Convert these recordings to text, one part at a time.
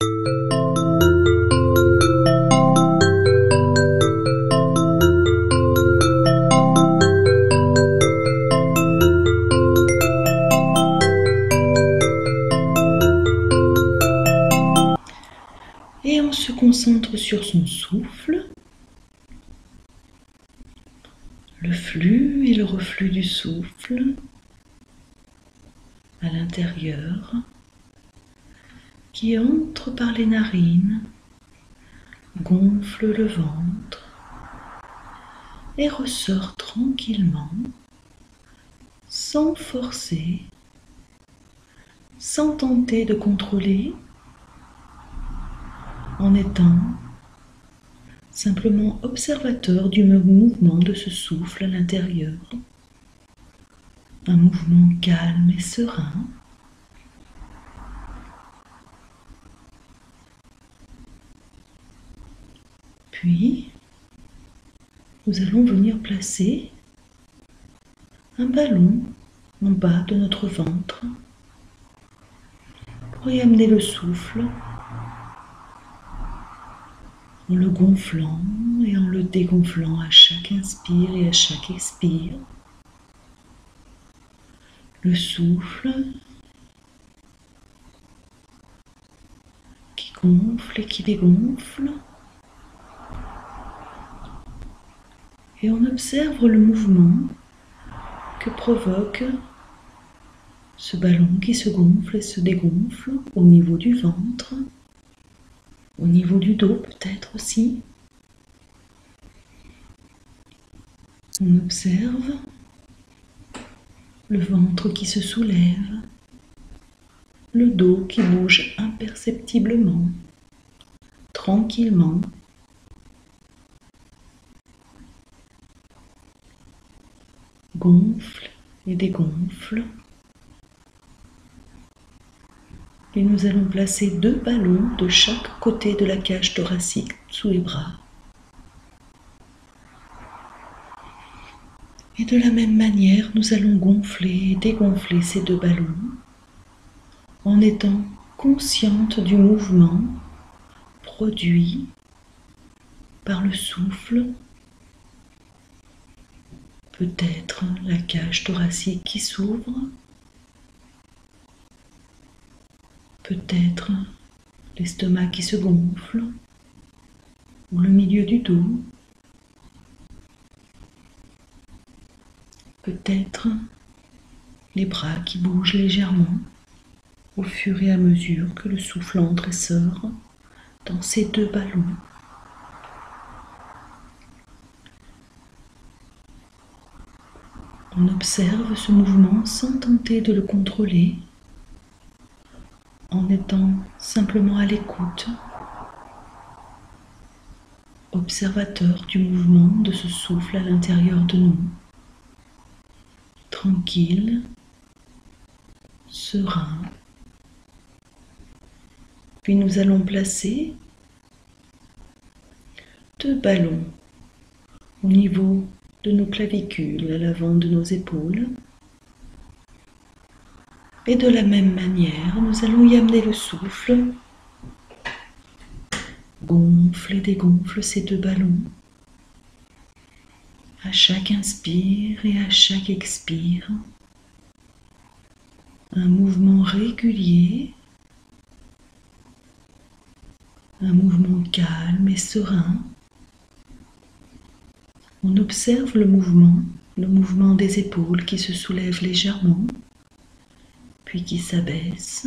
Et on se concentre sur son souffle, le flux et le reflux du souffle à l'intérieur qui entre par les narines, gonfle le ventre et ressort tranquillement, sans forcer, sans tenter de contrôler, en étant simplement observateur du mouvement de ce souffle à l'intérieur. Un mouvement calme et serein. Puis, nous allons venir placer un ballon en bas de notre ventre pour y amener le souffle en le gonflant et en le dégonflant à chaque inspire et à chaque expire. Le souffle qui gonfle et qui dégonfle. Et on observe le mouvement que provoque ce ballon qui se gonfle et se dégonfle au niveau du ventre, au niveau du dos peut-être aussi. On observe le ventre qui se soulève, le dos qui bouge imperceptiblement, tranquillement. Gonfle et dégonfle. Et nous allons placer 2 ballons de chaque côté de la cage thoracique sous les bras. Et de la même manière, nous allons gonfler et dégonfler ces 2 ballons en étant consciente du mouvement produit par le souffle. Peut-être la cage thoracique qui s'ouvre, peut-être l'estomac qui se gonfle, ou le milieu du dos, peut-être les bras qui bougent légèrement au fur et à mesure que le souffle entre et sort dans ces 2 ballons. On observe ce mouvement sans tenter de le contrôler, en étant simplement à l'écoute, observateur du mouvement de ce souffle à l'intérieur de nous, tranquille, serein. Puis nous allons placer 2 ballons au niveau de nos clavicules, à l'avant de nos épaules. Et de la même manière, nous allons y amener le souffle. Gonfle et dégonfle ces 2 ballons. À chaque inspire et à chaque expire. Un mouvement régulier. Un mouvement calme et serein. On observe le mouvement des épaules qui se soulèvent légèrement, puis qui s'abaissent,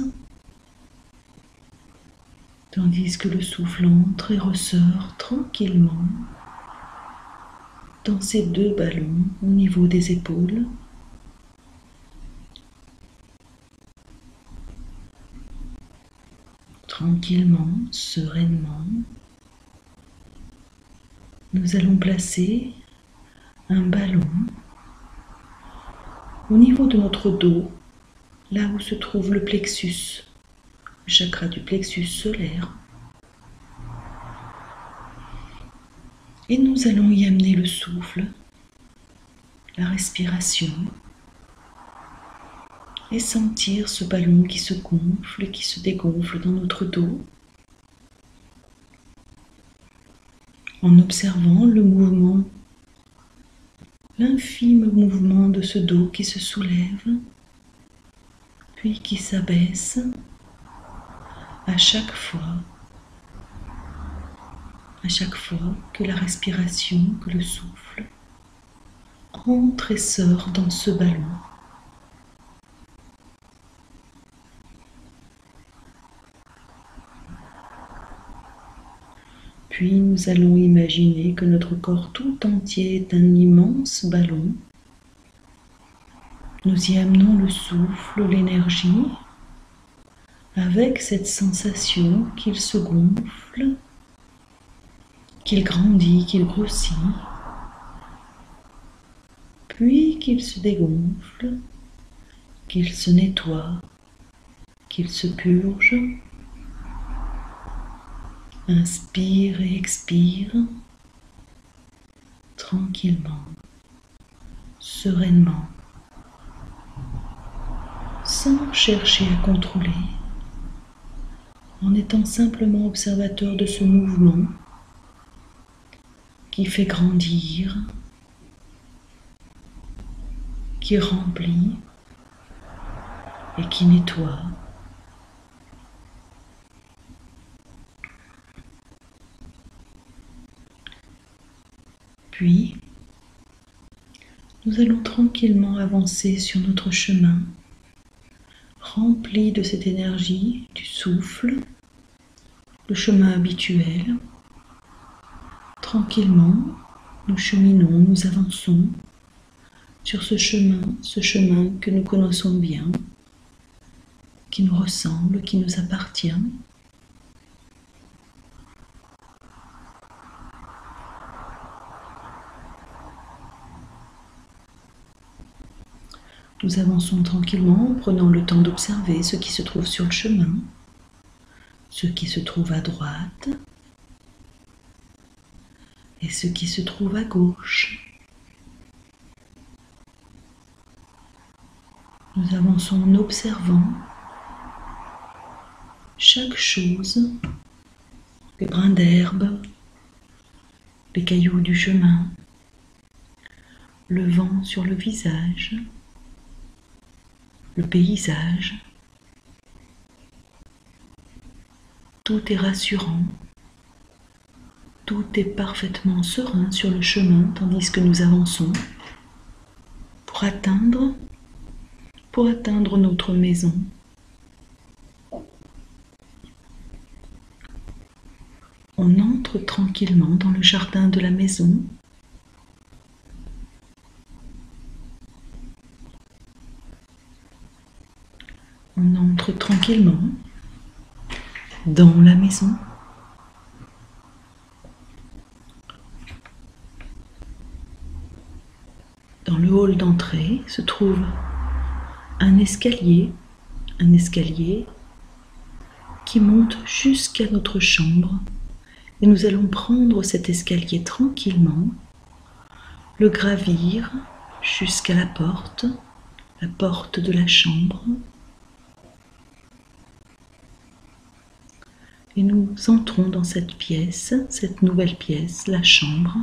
tandis que le souffle entre et ressort tranquillement dans ces 2 ballons au niveau des épaules. Tranquillement, sereinement, nous allons placer un ballon au niveau de notre dos, là où se trouve le plexus, le chakra du plexus solaire. Et nous allons y amener le souffle, la respiration, et sentir ce ballon qui se gonfle et qui se dégonfle dans notre dos. en observant le mouvement, l'infime mouvement de ce dos qui se soulève, puis qui s'abaisse à chaque fois que la respiration, que le souffle entre et sort dans ce ballon. Puis nous allons imaginer que notre corps tout entier est un immense ballon. Nous y amenons le souffle, l'énergie, avec cette sensation qu'il se gonfle, qu'il grandit, qu'il grossit, puis qu'il se dégonfle, qu'il se nettoie, qu'il se purge. Inspire et expire tranquillement, sereinement, sans chercher à contrôler, en étant simplement observateur de ce mouvement qui fait grandir, qui remplit et qui nettoie. Puis, nous allons tranquillement avancer sur notre chemin, rempli de cette énergie, du souffle, le chemin habituel. Tranquillement, nous cheminons, nous avançons sur ce chemin que nous connaissons bien, qui nous ressemble, qui nous appartient. Nous avançons tranquillement en prenant le temps d'observer ce qui se trouve sur le chemin, ce qui se trouve à droite et ce qui se trouve à gauche. Nous avançons en observant chaque chose, les brins d'herbe, les cailloux du chemin, le vent sur le visage, le paysage. Tout est rassurant, tout est parfaitement serein sur le chemin tandis que nous avançons pour atteindre notre maison. On entre tranquillement dans le jardin de la maison. On entre tranquillement dans la maison. Dans le hall d'entrée se trouve un escalier qui monte jusqu'à notre chambre. Et nous allons prendre cet escalier tranquillement, le gravir jusqu'à la porte de la chambre. Et nous entrons dans cette pièce, cette nouvelle pièce, la chambre,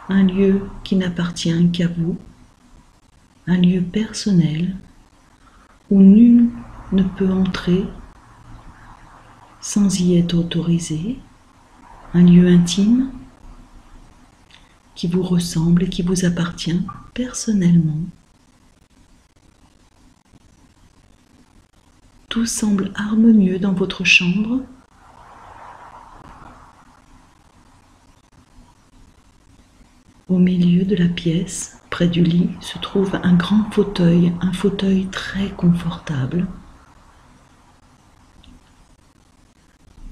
un lieu qui n'appartient qu'à vous, un lieu personnel où nul ne peut entrer sans y être autorisé, un lieu intime qui vous ressemble et qui vous appartient personnellement. Tout semble harmonieux dans votre chambre. Au milieu de la pièce, près du lit, se trouve un grand fauteuil, un fauteuil très confortable.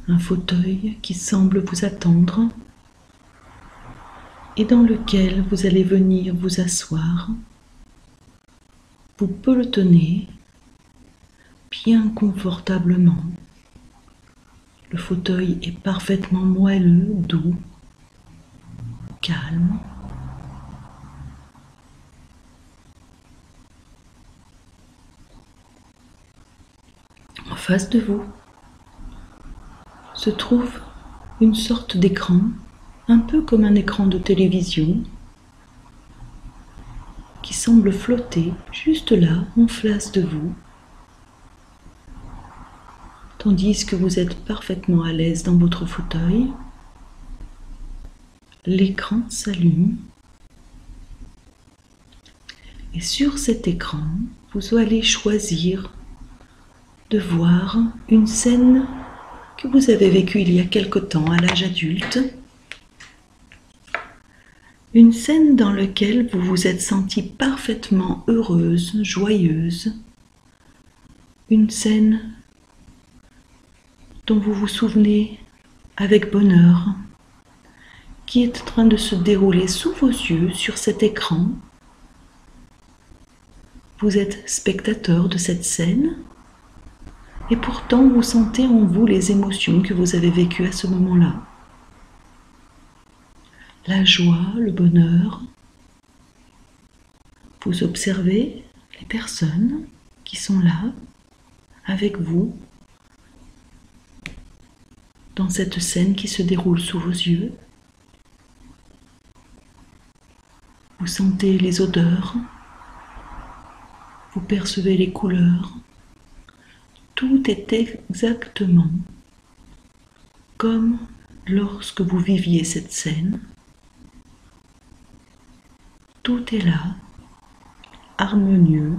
Un fauteuil qui semble vous attendre et dans lequel vous allez venir vous asseoir. Vous pelotonnez bien confortablement. Le fauteuil est parfaitement moelleux, doux, calme. En face de vous se trouve une sorte d'écran, un peu comme un écran de télévision, qui semble flotter juste là, en face de vous, tandis que vous êtes parfaitement à l'aise dans votre fauteuil. L'écran s'allume et sur cet écran, vous allez choisir de voir une scène que vous avez vécue il y a quelque temps à l'âge adulte, une scène dans laquelle vous vous êtes sentie parfaitement heureuse, joyeuse, une scène dont vous vous souvenez avec bonheur, qui est en train de se dérouler sous vos yeux sur cet écran. Vous êtes spectateur de cette scène et pourtant vous sentez en vous les émotions que vous avez vécues à ce moment-là. La joie, le bonheur. Vous observez les personnes qui sont là avec vous dans cette scène qui se déroule sous vos yeux. Vous sentez les odeurs, vous percevez les couleurs. Tout est exactement comme lorsque vous viviez cette scène. Tout est là, harmonieux.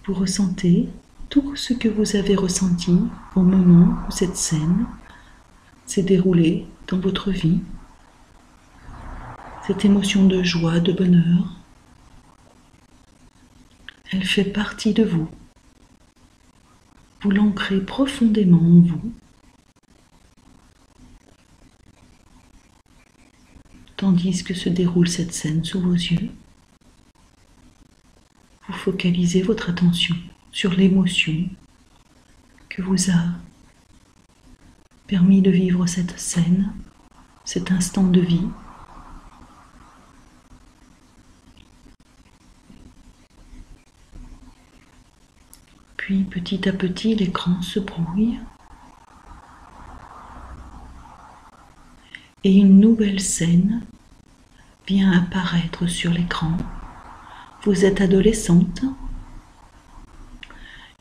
Vous ressentez tout ce que vous avez ressenti au moment où cette scène s'est déroulée dans votre vie. Cette émotion de joie, de bonheur, elle fait partie de vous. Vous l'ancrez profondément en vous. Tandis que se déroule cette scène sous vos yeux, vous focalisez votre attention sur l'émotion que vous a permis de vivre cette scène, cet instant de vie. Puis petit à petit, l'écran se brouille et une nouvelle scène vient apparaître sur l'écran. Vous êtes adolescente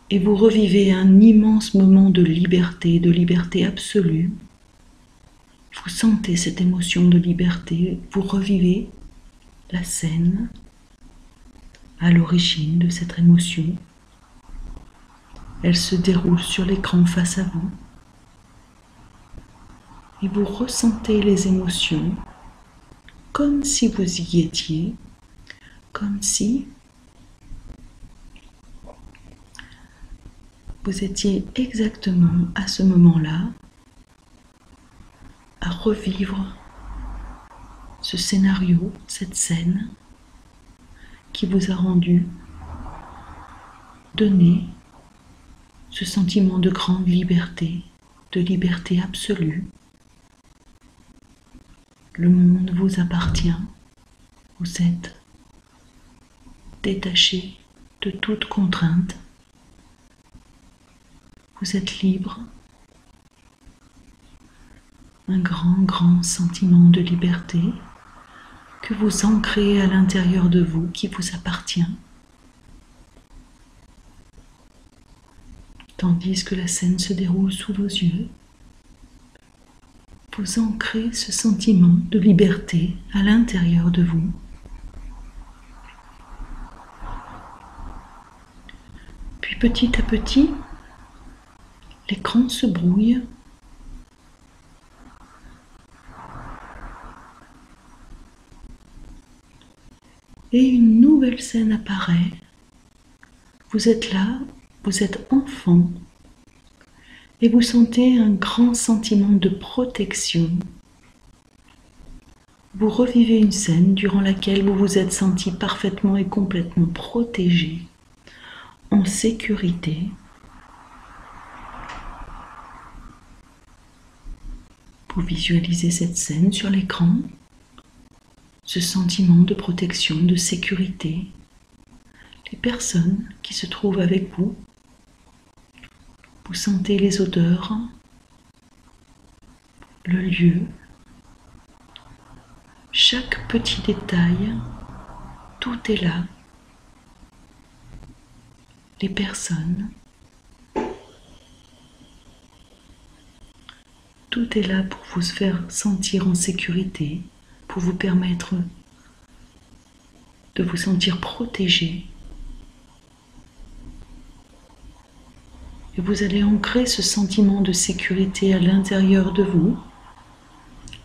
et vous revivez un immense moment de liberté absolue. Vous sentez cette émotion de liberté, vous revivez la scène à l'origine de cette émotion. Elle se déroule sur l'écran face à vous et vous ressentez les émotions comme si vous y étiez, comme si vous étiez exactement à ce moment-là à revivre ce scénario, cette scène qui vous a donné ce sentiment de grande liberté, de liberté absolue. Le monde vous appartient, vous êtes détaché de toute contrainte, vous êtes libre, un grand sentiment de liberté que vous ancrez à l'intérieur de vous, qui vous appartient. Tandis que la scène se déroule sous vos yeux, vous ancrez ce sentiment de liberté à l'intérieur de vous. Puis petit à petit, l'écran se brouille. Et une nouvelle scène apparaît. Vous êtes là, vous êtes enfant. Et vous sentez un grand sentiment de protection. Vous revivez une scène durant laquelle vous vous êtes senti parfaitement et complètement protégé, en sécurité. Vous visualisez cette scène sur l'écran, ce sentiment de protection, de sécurité. Les personnes qui se trouvent avec vous Vous sentez les odeurs, le lieu, chaque petit détail, tout est là. Les personnes, tout est là pour vous faire sentir en sécurité, pour vous permettre de vous sentir protégé. Et vous allez ancrer ce sentiment de sécurité à l'intérieur de vous.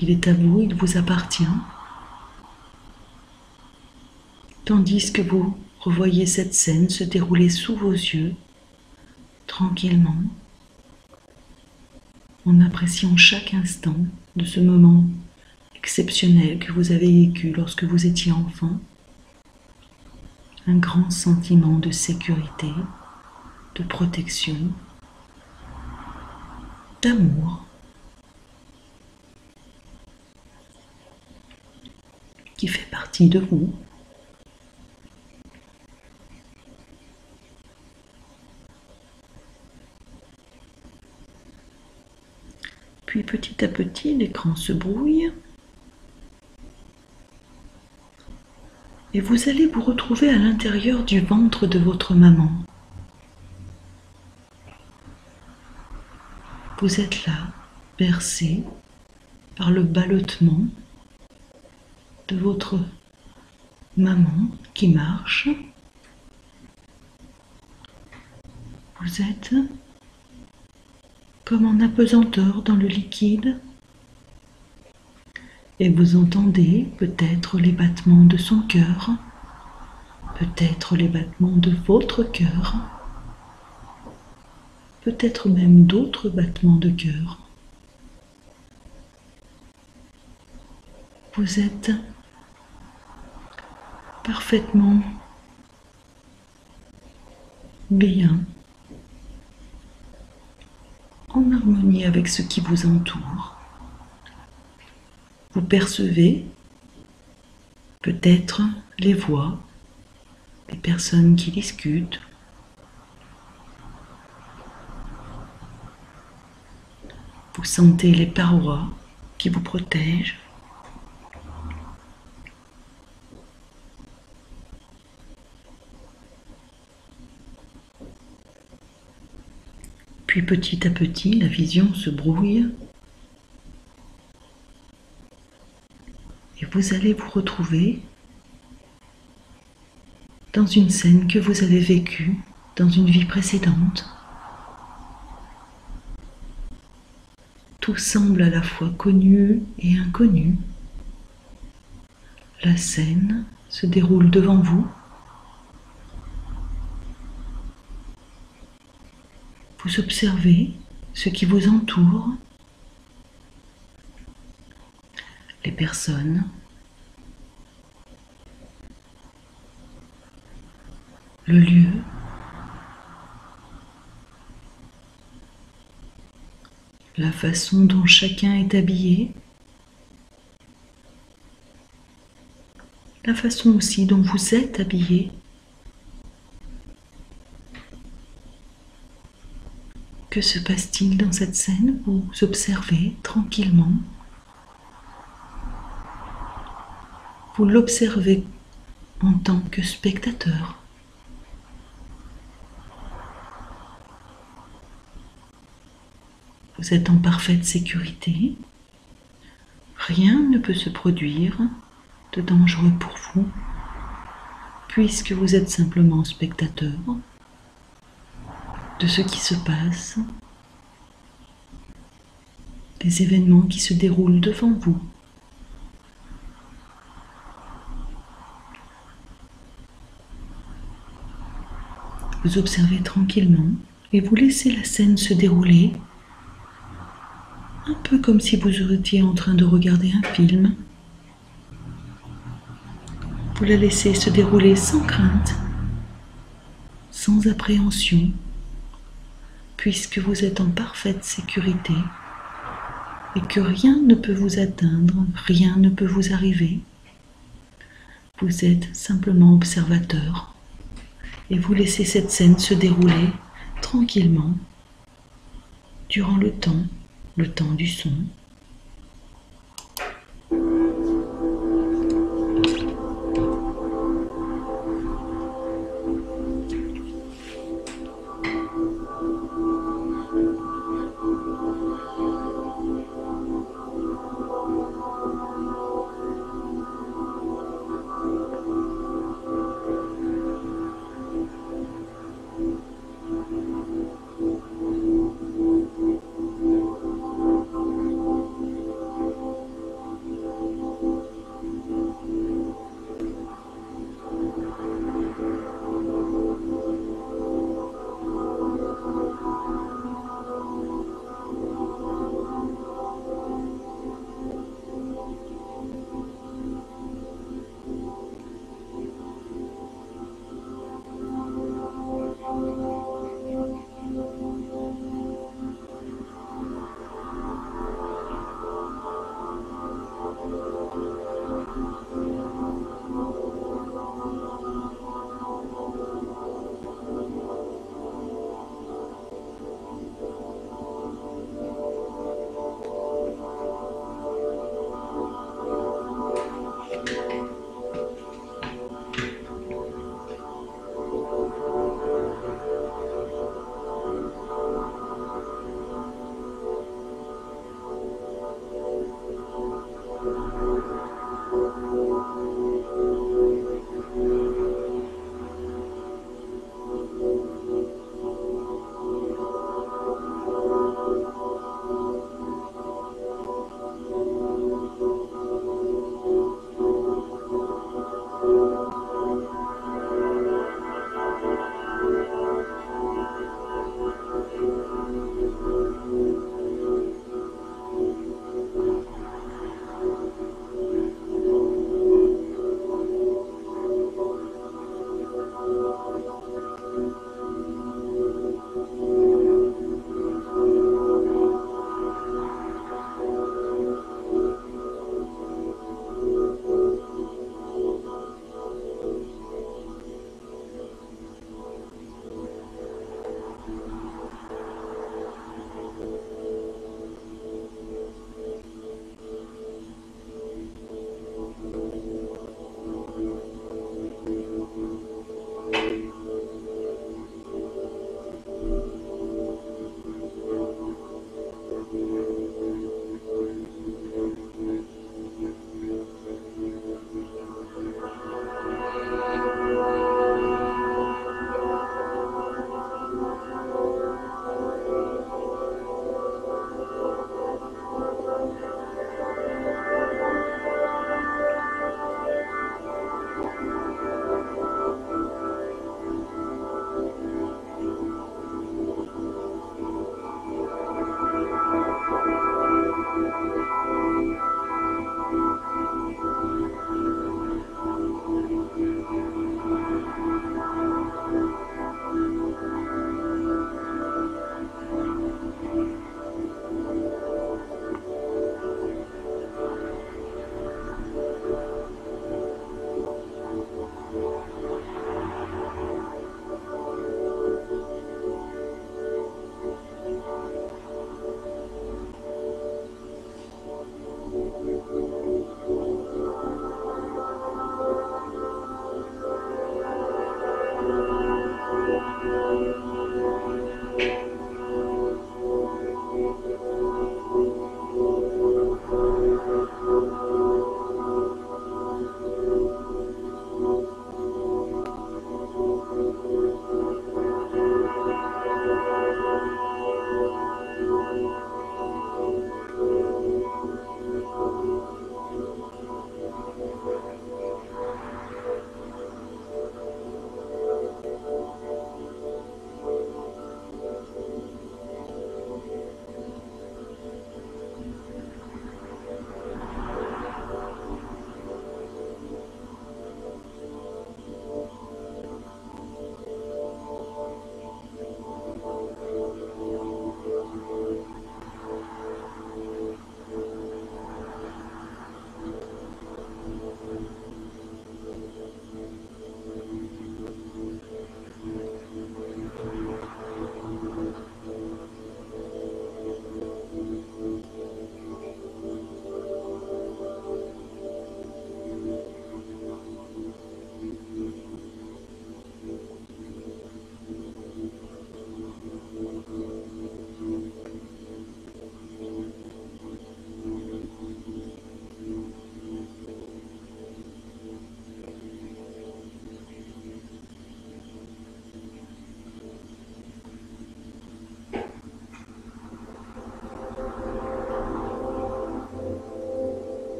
Il est à vous, il vous appartient. Tandis que vous revoyez cette scène se dérouler sous vos yeux, tranquillement, en appréciant chaque instant de ce moment exceptionnel que vous avez vécu lorsque vous étiez enfant. Un grand sentiment de sécurité, de protection, d'amour, qui fait partie de vous. Puis petit à petit, l'écran se brouille et vous allez vous retrouver à l'intérieur du ventre de votre maman. Vous êtes là, bercé par le ballottement de votre maman qui marche. Vous êtes comme en apesanteur dans le liquide et vous entendez peut-être les battements de son cœur, peut-être les battements de votre cœur, peut-être même d'autres battements de cœur. Vous êtes parfaitement bien, en harmonie avec ce qui vous entoure. Vous percevez peut-être les voix des personnes qui discutent. Vous sentez les parois qui vous protègent. Puis petit à petit, la vision se brouille et vous allez vous retrouver dans une scène que vous avez vécue dans une vie précédente. Tout semble à la fois connu et inconnu. La scène se déroule devant vous. Vous observez ce qui vous entoure, les personnes, le lieu, la façon dont chacun est habillé, la façon aussi dont vous êtes habillé. Que se passe-t-il dans cette scène? Vous observez tranquillement. Vous l'observez en tant que spectateur. Vous êtes en parfaite sécurité. Rien ne peut se produire de dangereux pour vous, puisque vous êtes simplement spectateur de ce qui se passe, des événements qui se déroulent devant vous. Vous observez tranquillement et vous laissez la scène se dérouler, un peu comme si vous étiez en train de regarder un film. Vous la laissez se dérouler sans crainte, sans appréhension, puisque vous êtes en parfaite sécurité et que rien ne peut vous atteindre, rien ne peut vous arriver. Vous êtes simplement observateur et vous laissez cette scène se dérouler tranquillement durant le temps du son.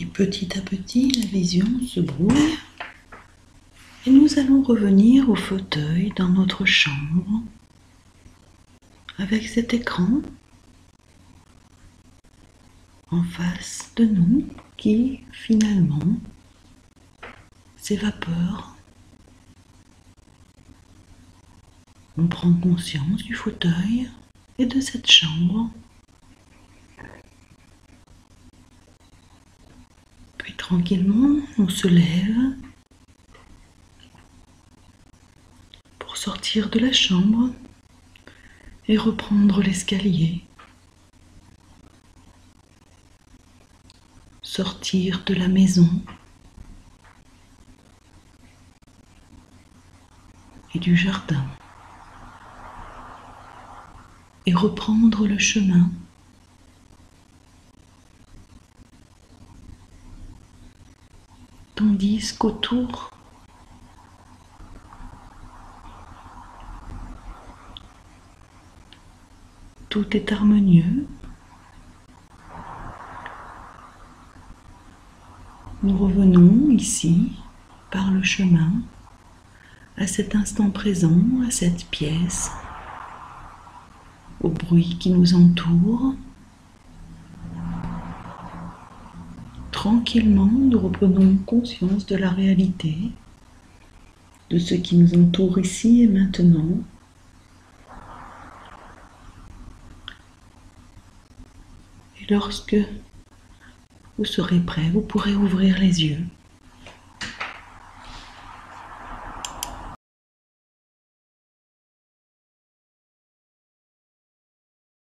petit à petit, la vision se brouille et nous allons revenir au fauteuil dans notre chambre avec cet écran en face de nous qui finalement s'évapore. On prend conscience du fauteuil et de cette chambre. Puis tranquillement, on se lève pour sortir de la chambre et reprendre l'escalier. Sortir de la maison et du jardin et reprendre le chemin. Tandis qu'autour, tout est harmonieux. Nous revenons ici, par le chemin, à cet instant présent, à cette pièce, au bruit qui nous entoure. Tranquillement, nous reprenons conscience de la réalité, de ce qui nous entoure ici et maintenant. Et lorsque vous serez prêt, vous pourrez ouvrir les yeux.